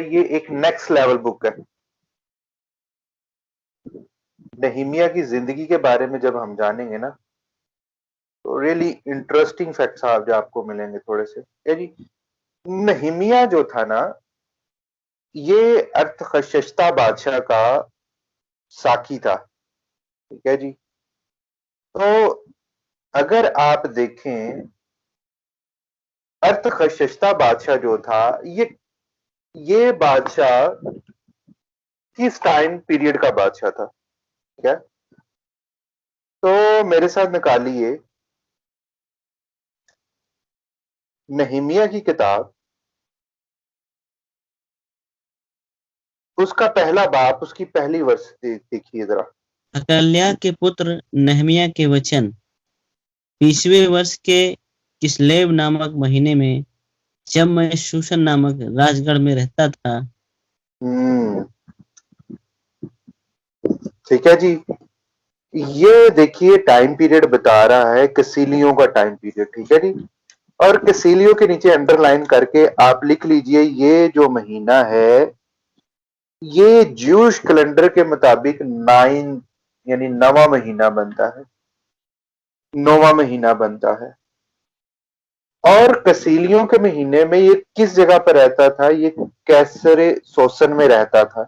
ये एक next level book है। नहीमिया की जिंदगी के बारे में जब हम जानेंगे ना, तो रियली इंटरेस्टिंग फैक्ट्स आप जो आपको मिलेंगे थोड़े से। क्या जी, नहीमिया जो था ना, ये अर्थशस्ता बादशाह का साकी था। ठीक है जी। तो अगर आप देखें, अर्थशस्ता बादशाह जो था, ये बादशाह किस टाइम पीरियड का बादशाह था? ठीक है, तो मेरे साथ निकालिए नहीमिया की किताब, उसका पहला बाप, उसकी पहली वर्ष देखिए जरा। हकल्या के पुत्र नहमिया के वचन 20वें वर्ष के किस्लेव नामक महीने में, जब मैं शूशन नामक राजगढ़ में रहता था। हम्म, ठीक है जी। ये देखिए टाइम पीरियड बता रहा है कसीलियों का टाइम पीरियड। ठीक है जी। और कसीलियों के नीचे अंडरलाइन करके आप लिख लीजिए, ये जो महीना है, ये ज्यूश कैलेंडर के मुताबिक 9 यानी 9वां महीना बनता है, 9वां महीना बनता है। और कसीलियों के महीने में ये किस जगह पर रहता था? ये कैसरे सोसन में रहता था।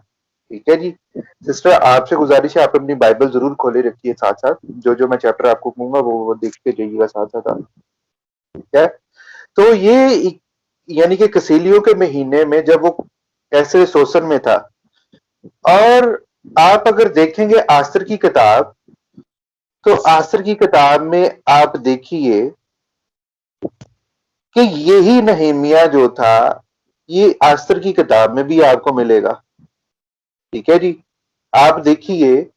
ठीक है जी। सिस्टर, आपसे गुजारिश है आप अपनी बाइबल जरूर खोले रखिए साथ साथ, जो जो मैं चैप्टर आपको कहूंगा वो देखते जाइएगा साथ साथ आप। ठीक है। तो ये यानी कि कसीलियों के महीने में जब वो कैसरे सोसन में था। और आप अगर देखेंगे आस्तर की किताब, तो आस्तर की किताब में आप देखिए कि यही नहेमिया जो था, ये आस्तर की किताब में भी आपको मिलेगा। ठीक है जी। आप देखिए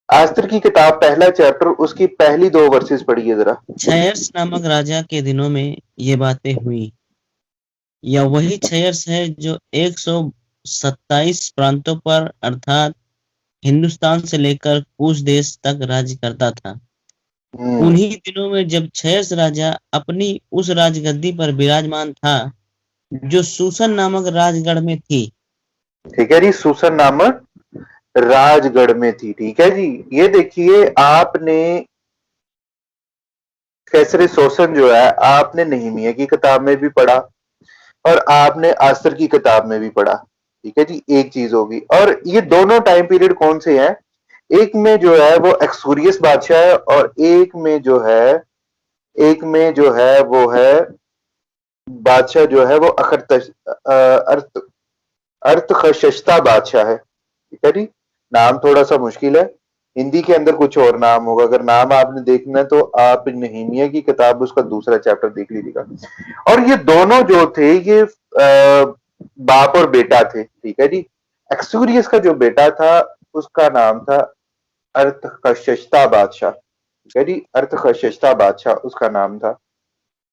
आस्तर की किताब पहला चैप्टर, उसकी पहली 2 वर्सेस पढ़िए जरा। क्षयर्ष नामक राजा के दिनों में ये बातें हुई। यह वही क्षयर्ष है जो 127 प्रांतों पर अर्थात हिंदुस्तान से लेकर कूश देश तक राज्य करता था। हम्म, उन्हीं दिनों में जब क्षयर्ष राजा अपनी उस राजगद्दी पर विराजमान था, जो सूसन नामक राजगढ़ में थी। ठीक है जी। सुसन नामक राजगढ़ में थी। ठीक है जी। ये देखिए, आपने कैसरे सोसन जो है, आपने नहीमिया की किताब में भी पढ़ा और आपने आस्तर की किताब में भी पढ़ा। ठीक है जी। एक चीज होगी। और ये दोनों टाइम पीरियड कौन से हैं? एक में जो है वो एक्सुरियस बादशाह है, और एक में जो है वो है बादशाह जो है वो अर्थ अर्थखशस्ता बादशाह है। ठीक है जी। नाम थोड़ा सा मुश्किल है, हिंदी के अंदर कुछ और नाम होगा। अगर नाम आपने देखना है तो आप नहीमिया की किताब उसका दूसरा चैप्टर देख लीजिएगा। और ये दोनों जो थे, ये बाप और बेटा थे। ठीक है जी। एक्सुरियस का जो बेटा था, उसका नाम था अर्थखशस्ता बादशाह। ठीक है जी। अर्थखशस्ता बादशाह उसका नाम था।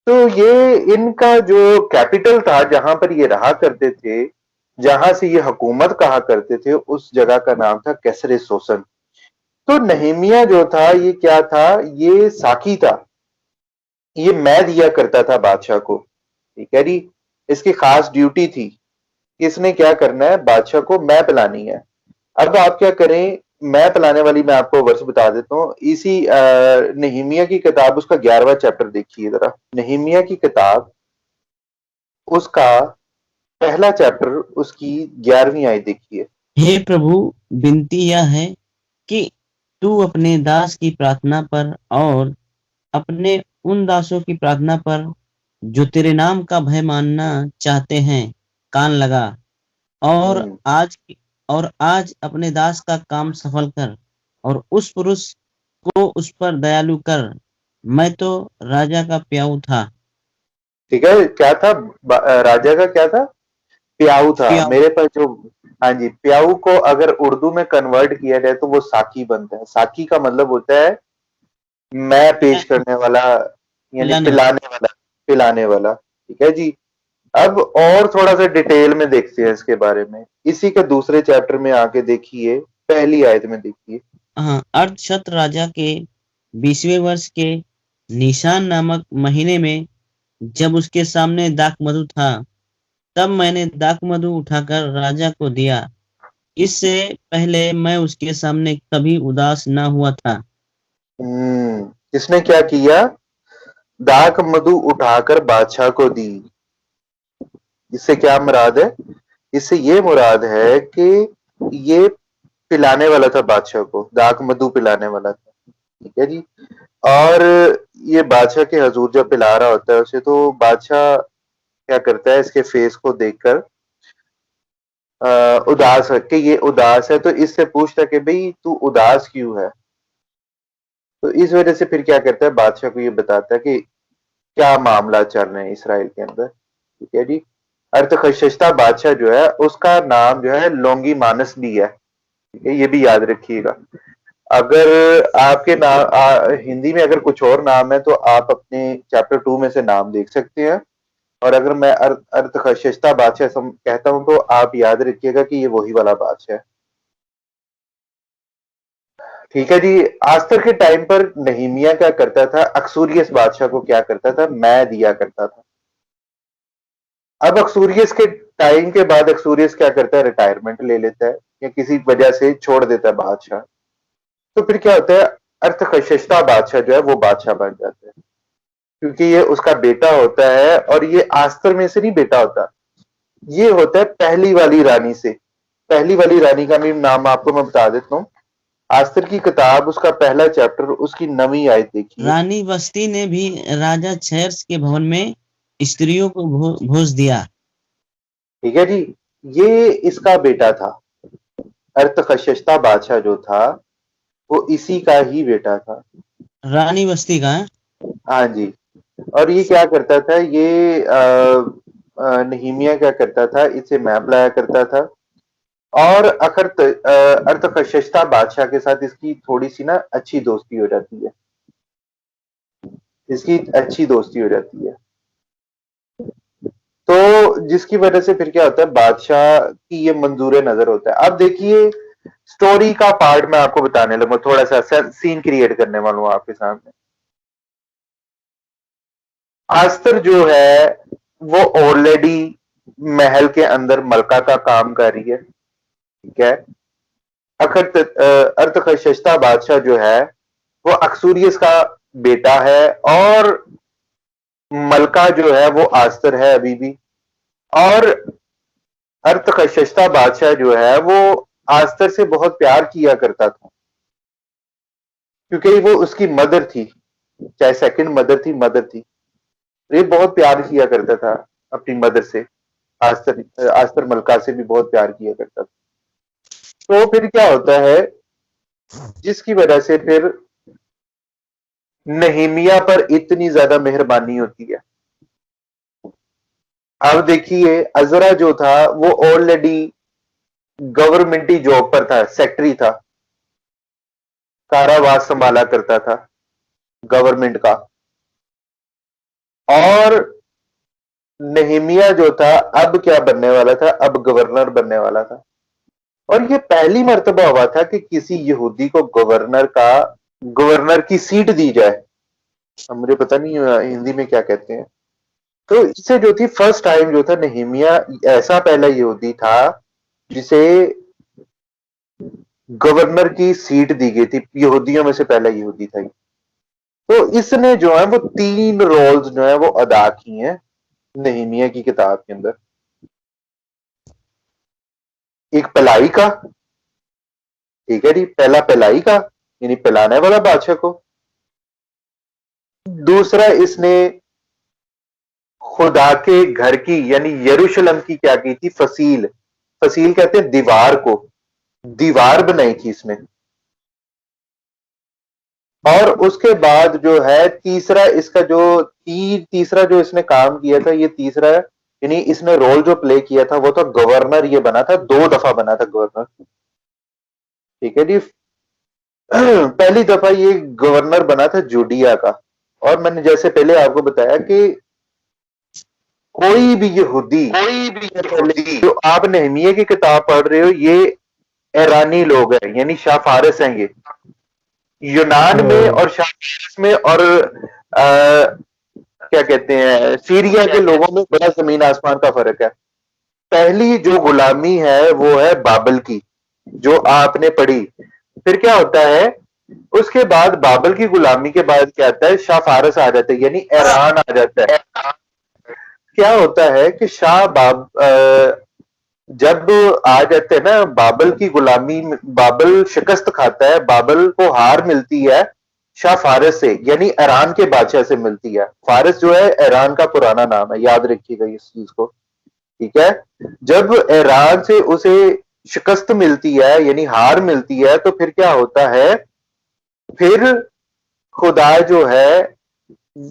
तो ये इनका जो कैपिटल था, जहां पर ये रहा करते थे, जहां से ये हुकूमत कहा करते थे, उस जगह का नाम था कैसरे सोसन। तो नहीमिया जो था, ये क्या था? ये साकी था। ये मैं दिया करता था बादशाह को। ठीक है जी। इसकी खास ड्यूटी थी कि इसने क्या करना है, बादशाह को मैं पिलानी है। अब आप क्या करें, मैं पिलाने वाली मैं आपको वर्ष बता देता हूँ। इसी नहीमिया की किताब, उसका 11वां चैप्टर देखिए जरा। नहीमिया की किताब, उसका पहला चैप्टर, उसकी 11वीं आयत देखिए। हे प्रभु, विनती यह है कि तू अपने दास की प्रार्थना पर और अपने उन दासों की प्रार्थना पर जो तेरे नाम का भय मानना चाहते हैं, कान लगा। और हम्म, आज और आज अपने दास का काम सफल कर और उस पुरुष को उस पर दयालु कर। मैं तो राजा का प्याऊ था। ठीक है। क्या था? राजा का क्या था? प्याऊ था प्याऊ। मेरे पास जो। हाँ जी। प्याऊ को अगर उर्दू में कन्वर्ट किया जाए तो वो साकी बनता है। साकी का मतलब होता है मैं पेश करने वाला, यानी पिलाने वाला। पिलाने वाला। ठीक है जी। अब और थोड़ा सा डिटेल में देखते हैं इसके बारे में। इसी के दूसरे चैप्टर में आके देखिए, पहली आयत में देखिए। हाँ, अर्धशत राजा के 20वें वर्ष के निशान नामक महीने में, जब उसके सामने दाख मधु था, तब मैंने दाक मधु उठाकर राजा को दिया। इससे पहले मैं उसके सामने कभी उदास न हुआ था। किसने क्या किया? दाक मधु उठाकर बादशाह को दी। इससे क्या मुराद है? इससे ये मुराद है कि ये पिलाने वाला था बादशाह को, दाक मधु पिलाने वाला था। ठीक है जी। और ये बादशाह के हजूर जब पिला रहा होता है उसे, तो बादशाह क्या करता है, इसके फेस को देखकर उदास है कि ये उदास है, तो इससे पूछता है कि भाई तू उदास क्यों है। तो इस वजह से फिर क्या करता है, बादशाह को ये बताता है कि क्या मामला चल रहे हैं इसराइल के अंदर। ठीक है जी। अर्थखशस्ता बादशाह जो है उसका नाम जो है लोंगी मानस भी है। ठीक है, ये भी याद रखिएगा। अगर आपके नाम हिंदी में अगर कुछ और नाम है तो आप अपने चैप्टर 2 में से नाम देख सकते हैं। और अगर मैं अर्थखशस्ता बादशाह कहता हूं तो आप याद रखिएगा कि ये वही वाला बादशाह है। ठीक है जी। आस्तर के टाइम पर नहीमिया क्या करता था, अक्सूरियस बादशाह को क्या करता था, मैं दिया करता था। अब अक्सूरियस के टाइम के बाद अक्सूरियस क्या करता है, रिटायरमेंट ले लेता है या किसी वजह से छोड़ देता है बादशाह। तो फिर क्या होता है, अर्थखशस्ता बादशाह जो है वो बादशाह बन जाता है, क्योंकि ये उसका बेटा होता है। और ये आस्तर में से नहीं बेटा होता, ये होता है पहली वाली रानी से। पहली वाली रानी का भी नाम आपको मैं बता देता हूँ। आस्तर की किताब उसका पहला चैप्टर उसकी 9वीं आयत देखिए। रानी बस्ती ने भी राजा क्षैर्स के भवन में स्त्रियों को भोज दिया। ठीक है जी। ये इसका बेटा था, अर्थखशस्ता बादशाह जो था वो इसी का ही बेटा था। रानी बस्ती का है? हाँ जी। और ये क्या करता था, ये नहीमिया क्या करता था, इसे मैप लाया करता था। और अर्थखशस्ता बादशाह के साथ इसकी थोड़ी सी ना अच्छी दोस्ती हो जाती है। इसकी अच्छी दोस्ती हो जाती है। तो जिसकी वजह से फिर क्या होता है, बादशाह की ये मंजूर नजर होता है। अब देखिए, स्टोरी का पार्ट मैं आपको बताने लगा, थोड़ा सा सीन क्रिएट करने वाला हूं आपके सामने। आस्तर जो है वो ऑलरेडी महल के अंदर मलका का काम कर रही है। ठीक है। अर्थखशस्ता बादशाह जो है वो अक्सूरियस का बेटा है, और मलका जो है वो आस्तर है अभी भी। और अर्थखशस्ता बादशाह जो है वो आस्तर से बहुत प्यार किया करता था, क्योंकि वो उसकी मदर थी, चाहे सेकंड मदर थी, मदर थी। ये बहुत प्यार किया करता था अपनी मदर से। आस्तर आस्तर मलका से भी बहुत प्यार किया करता था। तो फिर क्या होता है, जिसकी वजह से फिर नहीमिया पर इतनी ज्यादा मेहरबानी होती है। अब देखिए, अजरा जो था वो ऑलरेडी गवर्नमेंटी जॉब पर था, सेक्रेटरी था, कारावास संभाला करता था गवर्नमेंट का। और नहीमिया जो था अब क्या बनने वाला था, अब गवर्नर बनने वाला था। और ये पहली मर्तबा हुआ था कि किसी यहूदी को गवर्नर की सीट दी जाए। अब मुझे पता नहीं हिंदी में क्या कहते हैं। तो इससे जो थी फर्स्ट टाइम जो था, नहीमिया ऐसा पहला यहूदी था जिसे गवर्नर की सीट दी गई थी। यहूदियों में से पहला यहूदी था। तो इसने जो है वो 3 रोल्स जो है वो अदा किए हैं नहीमिया की किताब के अंदर। एक पलाई का, ठीक है जी, पहला पलाई का यानी पिलाने वाला बादशाह को। दूसरा, इसने खुदा के घर की यानी यरूशलेम की क्या की थी, फसील। फसील कहते हैं दीवार को, दीवार बनाई थी इसने। और उसके बाद जो है तीसरा, इसका जो तीसरा जो इसने काम किया था, ये तीसरा यानी इसने रोल जो प्ले किया था वो था गवर्नर। ये बना था 2 दफा बना था गवर्नर। ठीक है जी। पहली दफा ये गवर्नर बना था जूडिया का। और मैंने जैसे पहले आपको बताया कि कोई भी यहूदी, जो आप नहमिया की किताब पढ़ रहे हो, ये ईरानी लोग हैं, यानी शाह फारिस हैं। ये यूनान में और शाह फारिस में और क्या कहते हैं, सीरिया के लोगों में बड़ा जमीन आसमान का फर्क है। पहली जो गुलामी है वो है बाबल की, जो आपने पढ़ी। फिर क्या होता है, उसके बाद बाबल की गुलामी के बाद क्या आता है, शाह फारस आ जाते हैं, यानी ईरान आ जाता है। क्या होता है कि जब आ जाते हैं ना बाबल की गुलामी बाबल शिकस्त खाता है, बाबल को हार मिलती है शाह फारस से, यानी ईरान के बादशाह से मिलती है। फारस जो है ईरान का पुराना नाम है, याद रखिएगा इस चीज को, ठीक है। जब ईरान से उसे शिकस्त मिलती है यानी हार मिलती है, तो फिर क्या होता है, फिर खुदा जो है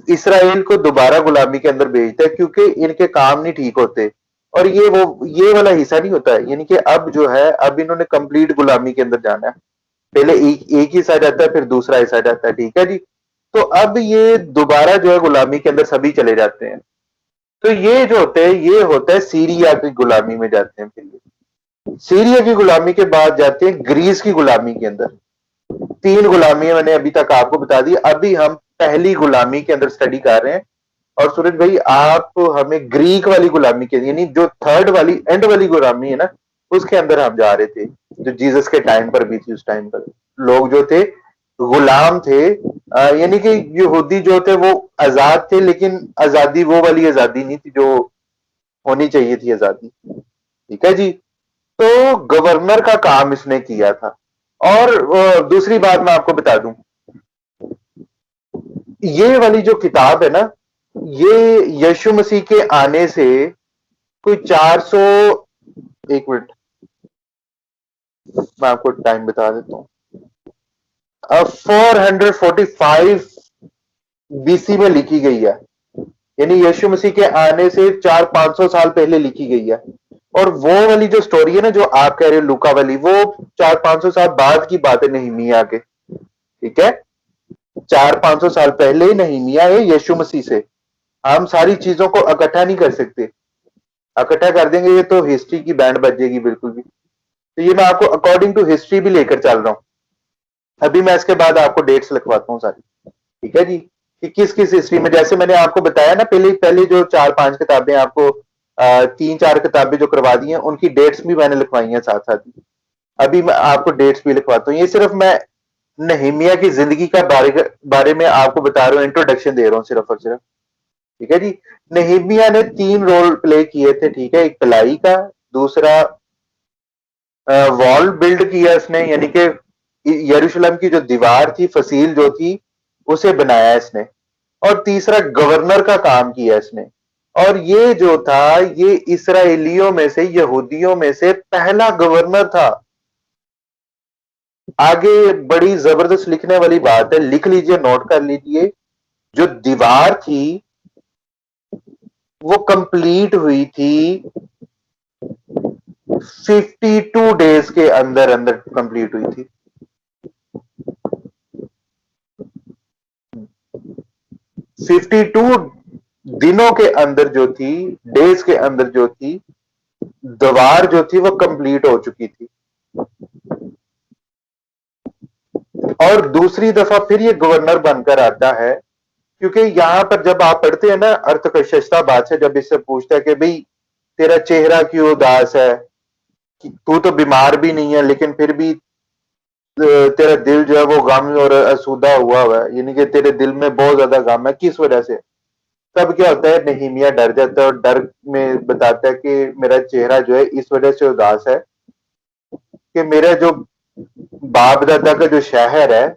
इसराइल को दोबारा गुलामी के अंदर भेजता है, क्योंकि इनके काम नहीं ठीक होते। और ये वाला हिस्सा नहीं होता है, यानी कि अब जो है, अब इन्होंने कंप्लीट गुलामी के अंदर जाना है। पहले एक हिस्सा जाता है, फिर दूसरा हिस्सा जाता है, ठीक है जी। तो अब ये दोबारा जो है गुलामी के अंदर सभी चले जाते हैं। तो ये जो होते हैं, ये होता है सीरिया की गुलामी में जाते हैं। फिर ये सीरिया की गुलामी के बाद जाते हैं ग्रीस की गुलामी के अंदर। तीन गुलामियां मैंने अभी तक आपको बता दी, अभी हम पहली गुलामी के अंदर स्टडी कर रहे हैं। और सूरज भाई, आप हमें ग्रीक वाली गुलामी के, यानी जो थर्ड वाली एंड वाली गुलामी है ना, उसके अंदर हम जा रहे थे, जो जीसस के टाइम पर भी थी। उस टाइम पर लोग जो थे गुलाम थे, यानी कि यहूदी जो थे वो आजाद थे, लेकिन आजादी वो वाली आजादी नहीं थी जो होनी चाहिए थी आजादी, ठीक है जी। तो गवर्नर का काम इसने किया था। और दूसरी बात मैं आपको बता दूं, ये वाली जो किताब है ना, ये यीशु मसीह के आने से कोई 400, एक मिनट मैं आपको टाइम बता देता हूँ, 445 बीसी में लिखी गई है, यानी यीशु मसीह के आने से 400-500 साल पहले लिखी गई है। और वो वाली जो स्टोरी है ना, जो आप कह रहे हो लूका वाली, वो 400-500 साल बाद की बात है नहमीया के, ठीक है। 400-500 साल पहले ही नहमीया है यीशु मसीह से। हम सारी चीजों को इकट्ठा नहीं कर सकते, इकट्ठा कर देंगे ये तो हिस्ट्री की बैंड बजेगी बिल्कुल भी। तो ये मैं आपको अकॉर्डिंग टू हिस्ट्री भी लेकर चल रहा हूँ। अभी मैं इसके बाद आपको डेट्स लिखवाता हूँ सारी, ठीक है जी, कि किस किस हिस्ट्री में, जैसे मैंने आपको बताया ना, पहले पहले जो 4-5 किताबें आपको 3-4 किताबें जो करवा दी हैं, उनकी डेट्स भी मैंने लिखवाई हैं साथ साथ ही। अभी मैं आपको डेट्स भी लिखवाता हूँ। ये सिर्फ मैं नहमिया की जिंदगी का बारे में आपको बता रहा हूँ, इंट्रोडक्शन दे रहा हूँ सिर्फ और सिर्फ, ठीक है जी। नहमिया ने 3 रोल प्ले किए थे, ठीक है। एक पिलाई का, दूसरा वॉल बिल्ड किया इसने, यानी कि यरूशलेम की जो दीवार थी, फसील जो थी, उसे बनाया इसने। और तीसरा गवर्नर का काम किया इसने। और ये जो था, ये इसराइलियों में से, यहूदियों में से पहला गवर्नर था। आगे बड़ी जबरदस्त लिखने वाली बात है, लिख लीजिए, नोट कर लीजिए। जो दीवार थी वो कंप्लीट हुई थी 52 डेज के अंदर अंदर कंप्लीट हुई थी। 52 दिनों के अंदर जो थी, डेज के अंदर जो थी, दीवार जो थी वो कंप्लीट हो चुकी थी। और दूसरी दफा फिर ये गवर्नर बनकर आता है, क्योंकि यहां पर जब आप पढ़ते हैं ना, अर्थकशस्ता बादशाह जब इससे पूछता है कि भाई तेरा चेहरा क्यों उदास है, तू तो बीमार भी नहीं है, लेकिन फिर भी तेरा दिल जो है वो गम और असूदा हुआ है, यानी कि तेरे दिल में बहुत ज्यादा गम है, किस वजह से। तब क्या होता है, नहीमिया डर जाता है और डर में बताता है कि मेरा चेहरा जो है इस वजह से उदास है कि मेरा जो बाप दादा का जो शहर है,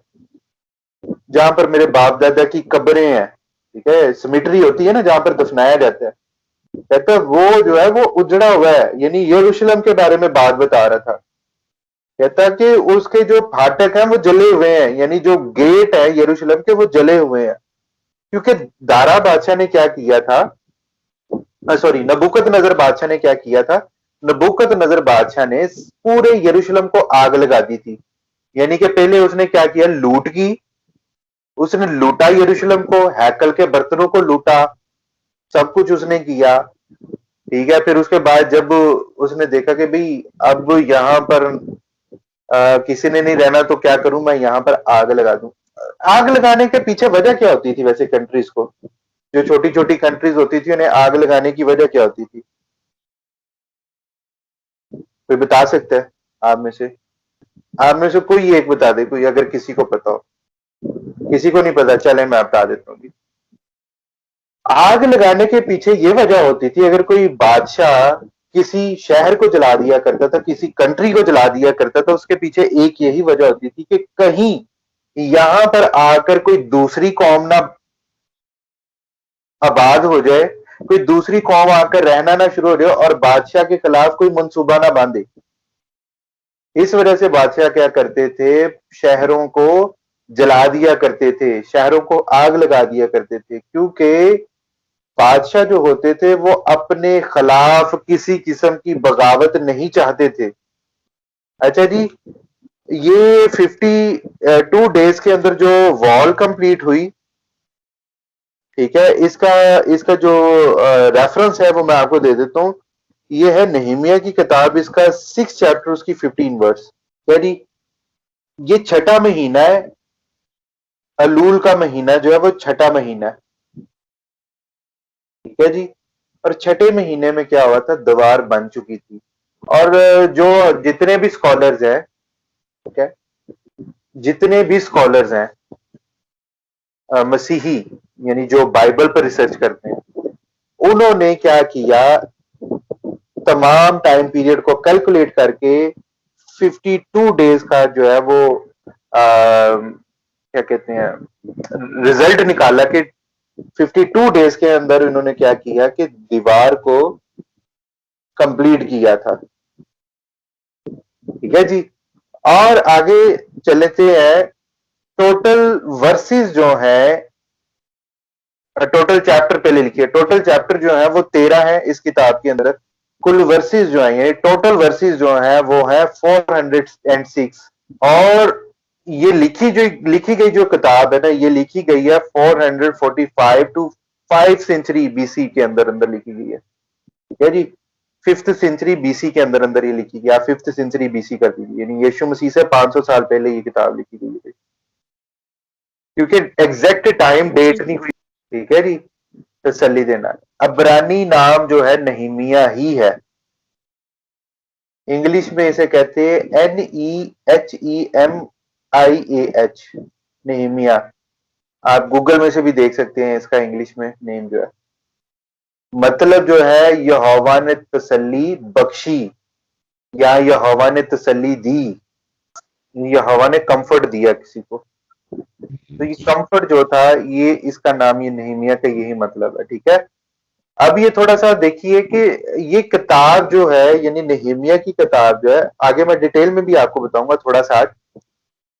जहां पर मेरे बाप दादा की कब्रें हैं, ठीक है, सिमिट्री होती है ना जहां पर दफनाया जाता है, कहता है वो जो है वो उजड़ा हुआ है, यानी यरूशलेम के बारे में बात बता रहा था। कहता है कि उसके जो फाटक हैं वो जले हुए हैं, यानी जो गेट है यरूशलेम के वो जले हुए हैं। क्योंकि दारा बादशाह ने क्या किया था, सॉरी, नबूकत नजर बादशाह ने क्या किया था, नबूकत नजर बादशाह ने पूरे यरूशलेम को आग लगा दी थी। यानी कि पहले उसने क्या किया, लूट की, उसने लूटा यरूशलेम को, हैकल के बर्तनों को लूटा, सब कुछ उसने किया, ठीक है। फिर उसके बाद जब उसने देखा कि भाई अब यहाँ पर किसी ने नहीं रहना, तो क्या करूं, मैं यहाँ पर आग लगा दूं। आग लगाने के पीछे वजह क्या होती थी वैसे कंट्रीज को, जो छोटी छोटी कंट्रीज होती थी, उन्हें आग लगाने की वजह क्या होती थी? कोई बता सकता है आप में से कोई एक बता दे, कोई अगर किसी को पता हो। किसी को नहीं पता, चले मैं बता देता हूँ। आग लगाने के पीछे ये वजह होती थी, अगर कोई बादशाह किसी शहर को जला दिया करता था, किसी कंट्री को जला दिया करता था, उसके पीछे एक यही वजह होती थी कि कहीं यहां पर आकर कोई दूसरी कौम ना आबाद हो जाए, कोई दूसरी कौम आकर रहना ना शुरू हो जाए और बादशाह के खिलाफ कोई मंसूबा ना बांधे। इस वजह से बादशाह क्या करते थे, शहरों को जला दिया करते थे, शहरों को आग लगा दिया करते थे, क्योंकि बादशाह जो होते थे वो अपने खिलाफ किसी किस्म की बगावत नहीं चाहते थे। अच्छा जी, ये 52 डेज के अंदर जो वॉल कंप्लीट हुई, ठीक है, इसका इसका जो रेफरेंस है वो मैं आपको दे देता हूँ। ये है नehemiah की किताब, इसका 6 चैप्टर, उसकी 15 वर्स। यानी ये छठा महीना है, अलूल का महीना जो है वो छठा महीना है, ठीक है जी। और छठे महीने में क्या हुआ था, दीवार बन चुकी थी। और जो जितने भी स्कॉलर्स हैं, ठीक है, जितने भी स्कॉलर्स हैं मसीही, यानी जो बाइबल पर रिसर्च करते हैं, उन्होंने क्या किया, तमाम टाइम पीरियड को कैलकुलेट करके 52 डेज का जो है वो क्या कहते हैं, रिजल्ट निकाला कि 52 डेज के अंदर इन्होंने क्या किया कि दीवार को कंप्लीट किया था, ठीक है जी। और आगे चलते हैं, टोटल वर्सेस जो है, टोटल चैप्टर पहले लिखिए, टोटल चैप्टर जो है वो 13 है इस किताब के अंदर। कुल वर्सेस जो है, टोटल वर्सेस जो है वो है 406। और ये लिखी गई जो किताब है ना, ये लिखी गई है 445 टू 5 सेंचुरी बीसी के अंदर अंदर लिखी गई है, ठीक है जी। 5th सेंचुरी बीसी के अंदर अंदर ये लिखी गई, आप 5th सेंचुरी बीसी कर दीजिए, यानी यीशु मसीह से 500 साल पहले ये किताब लिखी गई है, क्योंकि एग्जैक्ट टाइम डेट नहीं हुई, ठीक है जी। तसल्ली देना, अब्रानी नाम जो है नहीमिया ही है। इंग्लिश में इसे कहते हैं NEHEMIAH, नहीमिया। आप गूगल में से भी देख सकते हैं इसका इंग्लिश में नेम जो है, मतलब जो है यहोवा ने तसल्ली बख्शी या यहोवा ने तसल्ली दी, यहोवा ने कंफर्ट दिया किसी को। तो ये कंफर्ट जो था, ये इसका नाम, ये नहीमिया का यही मतलब है, ठीक है। अब ये थोड़ा सा देखिए कि ये किताब जो है, यानी नहीमिया की किताब जो है, आगे मैं डिटेल में भी आपको बताऊंगा थोड़ा सा,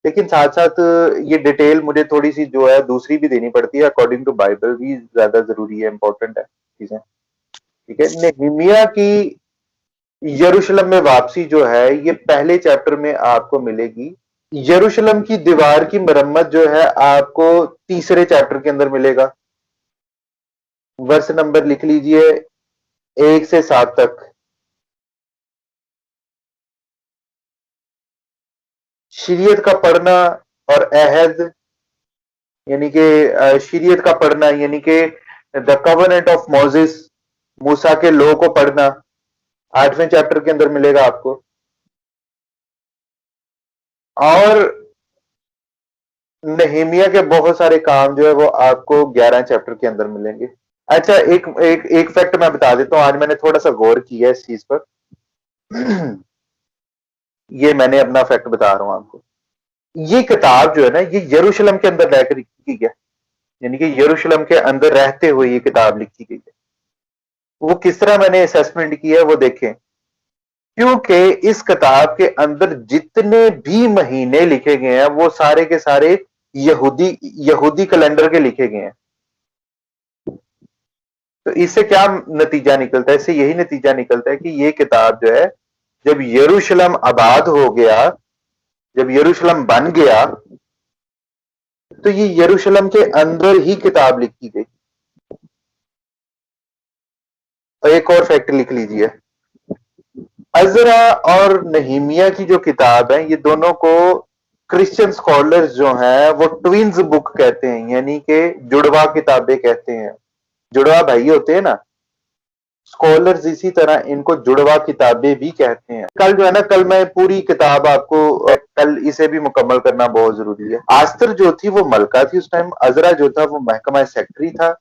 लेकिन साथ साथ ये डिटेल मुझे थोड़ी सी जो है दूसरी भी देनी पड़ती है, अकॉर्डिंग टू बाइबल भी ज्यादा जरूरी है, इंपॉर्टेंट है चीजें, ठीक है। नहीमिया की यरूशलेम में वापसी जो है, ये पहले चैप्टर में आपको मिलेगी। यरूशलेम की दीवार की मरम्मत जो है आपको तीसरे चैप्टर के अंदर मिलेगा। वर्ष नंबर लिख लीजिए 1 से 7 तक। शरीयत का पढ़ना और अहद, यानी कि शरीयत का पढ़ना, यानी कि द कवर्नेंट ऑफ मोजेस, मूसा के लॉ को पढ़ना 8वें चैप्टर के अंदर मिलेगा आपको। और नहीमिया के बहुत सारे काम जो है वो आपको 11 चैप्टर के अंदर मिलेंगे। अच्छा, एक एक एक फैक्ट मैं बता देता हूँ, आज मैंने थोड़ा सा गौर किया इस चीज पर। ये मैंने अपना फैक्ट बता रहा हूँ आपको। ये किताब जो है ना, ये यरूशलेम के अंदर रहकर लिखी गई है, यानी कि यरूशलेम के अंदर रहते हुए ये किताब लिखी गई है। वो किस तरह मैंने असेसमेंट की है वो देखें, क्योंकि इस किताब के अंदर जितने भी महीने लिखे गए हैं वो सारे के सारे यहूदी यहूदी कैलेंडर के लिखे गए हैं। तो इससे क्या नतीजा निकलता है, इससे यही नतीजा निकलता है कि ये किताब जो है, जब यरूशलेम आबाद हो गया, जब यरूशलेम बन गया, तो ये यरूशलेम के अंदर ही किताब लिखी गई। और एक और फैक्ट लिख लीजिए, अजरा और नहीमिया की जो किताब है, ये दोनों को क्रिश्चियन स्कॉलर्स जो हैं वो ट्विन्स बुक कहते हैं, यानी कि जुड़वा किताबें कहते हैं। जुड़वा भाई होते हैं ना, स्कॉलर्स इसी तरह इनको जुड़वा किताबें भी कहते हैं। कल जो है ना, कल मैं पूरी किताब आपको, कल इसे भी मुकम्मल करना बहुत जरूरी है। आस्तर जो थी वो मलका थी उस टाइम, अजरा जो था वो महकमा सेक्रेटरी था,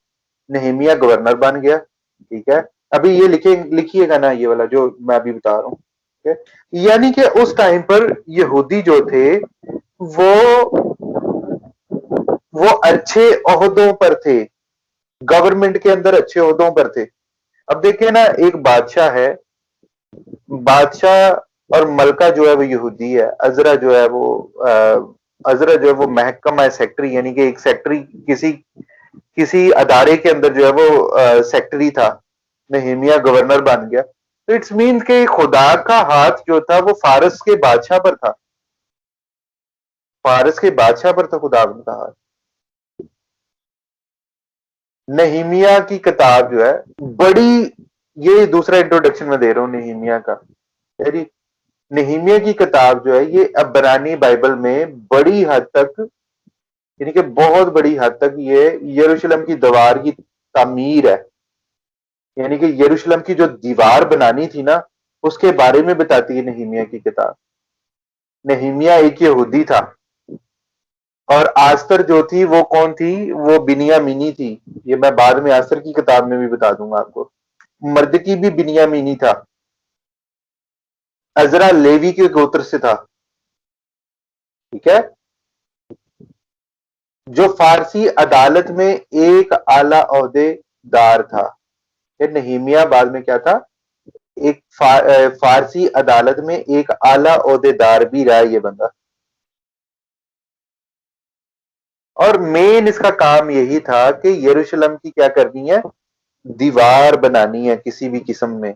नहमिया गवर्नर बन गया। ठीक है, अभी ये लिखिएगा ना, ये वाला जो मैं अभी बता रहा हूँ। ठीक है, यानी कि उस टाइम पर यहूदी जो थे वो वो अच्छे ओहदों पर थे, गवर्नमेंट के अंदर अच्छे ओहदों पर थे। अब देखिए ना, एक बादशाह है, बादशाह और मलका जो है वो यहूदी है, अजरा जो है वो अजरा जो है वो महकमा सेक्रेटरी, यानी कि एक सेक्रेटरी, किसी किसी अदारे के अंदर जो है वो सेक्रेटरी था। नहमिया गवर्नर बन गया। तो इट्स मीन कि खुदा का हाथ जो था वो फारस के बादशाह पर था, फारस के बादशाह पर था खुदा का हाथ। नहीमिया की किताब जो है बड़ी, ये दूसरा इंट्रोडक्शन में दे रहा हूं नहीमिया का। यानी नहीमिया की किताब जो है ये अब्रानी बाइबल में बड़ी हद तक, यानी कि बहुत बड़ी हद तक ये यरूशलेम की दीवार की तामीर है। यानी कि यरूशलेम की जो दीवार बनानी थी ना, उसके बारे में बताती है नहीमिया की किताब। नहीमिया एक यहूदी था, और आस्तर जो थी वो कौन थी, वो बिनियामीनी थी। ये मैं बाद में आस्तर की किताब में भी बता दूंगा आपको। मर्दकी भी बिनियामीनी था। अजरा लेवी के गोत्र से था। ठीक है, जो फारसी अदालत में एक आला ओहदेदार था। ये नहीमिया बाद में क्या था, एक फारसी अदालत में एक आला ओहदेदार भी रहा ये बंदा। और मेन इसका काम यही था कि यरूशलेम की क्या करनी है, दीवार बनानी है। किसी भी किस्म में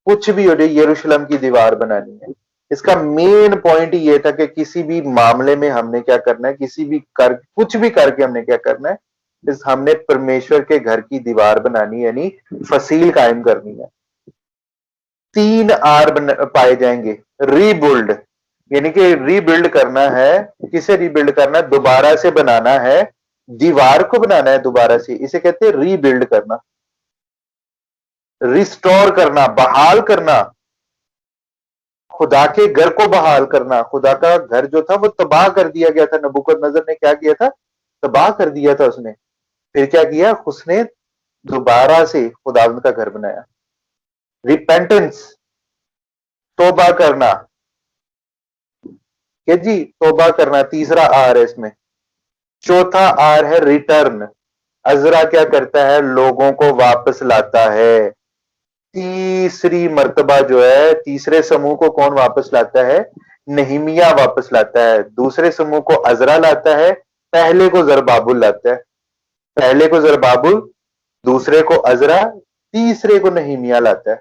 कुछ भी हो जाए, यरूशलेम की दीवार बनानी है। इसका मेन पॉइंट ये था कि किसी भी मामले में हमने क्या करना है, किसी भी कर कुछ भी करके हमने क्या करना है, इस हमने परमेश्वर के घर की दीवार बनानी है, यानी फसील कायम करनी है। 3 आर पाए जाएंगे। रीबिल्ड, यानी कि रीबिल्ड करना है। किसे रीबिल्ड करना है, दोबारा से बनाना है, दीवार को बनाना है दोबारा से, इसे कहते हैं रीबिल्ड करना, रिस्टोर करना, बहाल करना। खुदा के घर को बहाल करना। खुदा का घर जो था वो तबाह कर दिया गया था, नबूकदनेस्सर ने क्या किया था, तबाह कर दिया था उसने। फिर क्या किया उसने, दोबारा से खुदावंद का घर बनाया। रिपेंटेंस, तौबा करना। क्या जी, तौबा करना तीसरा आर है इसमें। चौथा आर है रिटर्न। अजरा क्या करता है, लोगों को वापस लाता है। तीसरी मर्तबा जो है, तीसरे समूह को कौन वापस लाता है, नहीमिया वापस लाता है। दूसरे समूह को अजरा लाता है, पहले को जरबाबुल लाता है। पहले को जरबाबुल, दूसरे को अजरा, तीसरे को नहीमिया लाता है।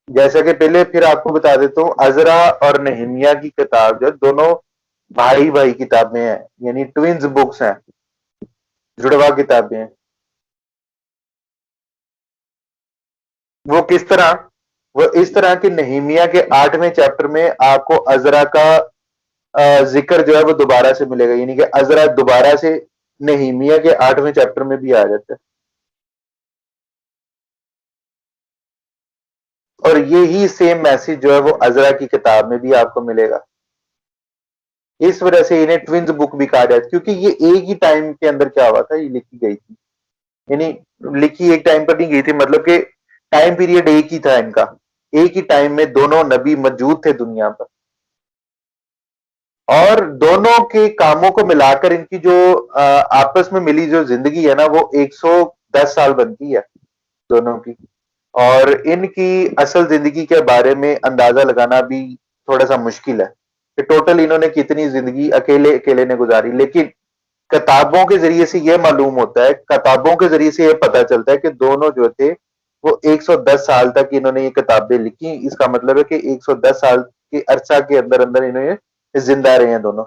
जैसा कि पहले फिर आपको बता देता हूं, अजरा और नहीमिया की किताब जो दोनों भाई भाई किताबें हैं, यानी ट्विन्स बुक्स हैं, जुड़वा किताबें हैं। वो किस तरह, वो इस तरह कि नहीमिया के 8वें चैप्टर में आपको अजरा का जिक्र जो है वो दोबारा से मिलेगा, यानी कि अजरा दोबारा से नहीमिया के 8वें चैप्टर में भी आ जाता है। और यही सेम मैसेज जो है वो अजरा की किताब में भी आपको मिलेगा। इस वजह से इन्हें ट्विन्स बुक भी कहा जाता है, क्योंकि ये एक ही टाइम के अंदर क्या हुआ था, ये लिखी गई थी। यानी लिखी एक टाइम पर नहीं गई थी, मतलब कि टाइम पीरियड एक ही था इनका। एक ही टाइम में दोनों नबी मौजूद थे दुनिया पर, और दोनों के कामों को मिलाकर इनकी जो आपस में मिली जो जिंदगी है ना, वो 110 साल बनती है दोनों की। और इनकी असल जिंदगी के बारे में अंदाजा लगाना भी थोड़ा सा मुश्किल है कि टोटल इन्होंने कितनी जिंदगी अकेले अकेले ने गुजारी। लेकिन किताबों के जरिए से यह मालूम होता है, किताबों के जरिए से यह पता चलता है कि दोनों जो थे वो 110 साल तक इन्होंने ये किताबें लिखी। इसका मतलब है कि 110 साल के अरसा के अंदर अंदर इन्होंने जिंदा रहे हैं दोनों।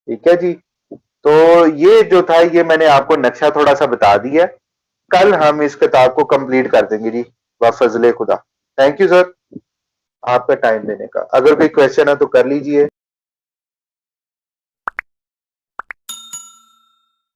ठीक है जी, तो ये जो था, ये मैंने आपको नक्शा थोड़ा सा बता दिया। कल हम इस किताब को कंप्लीट कर देंगे जी, वाफजले खुदा। थैंक यू सर, आपका टाइम देने का। अगर कोई क्वेश्चन है तो कर लीजिए।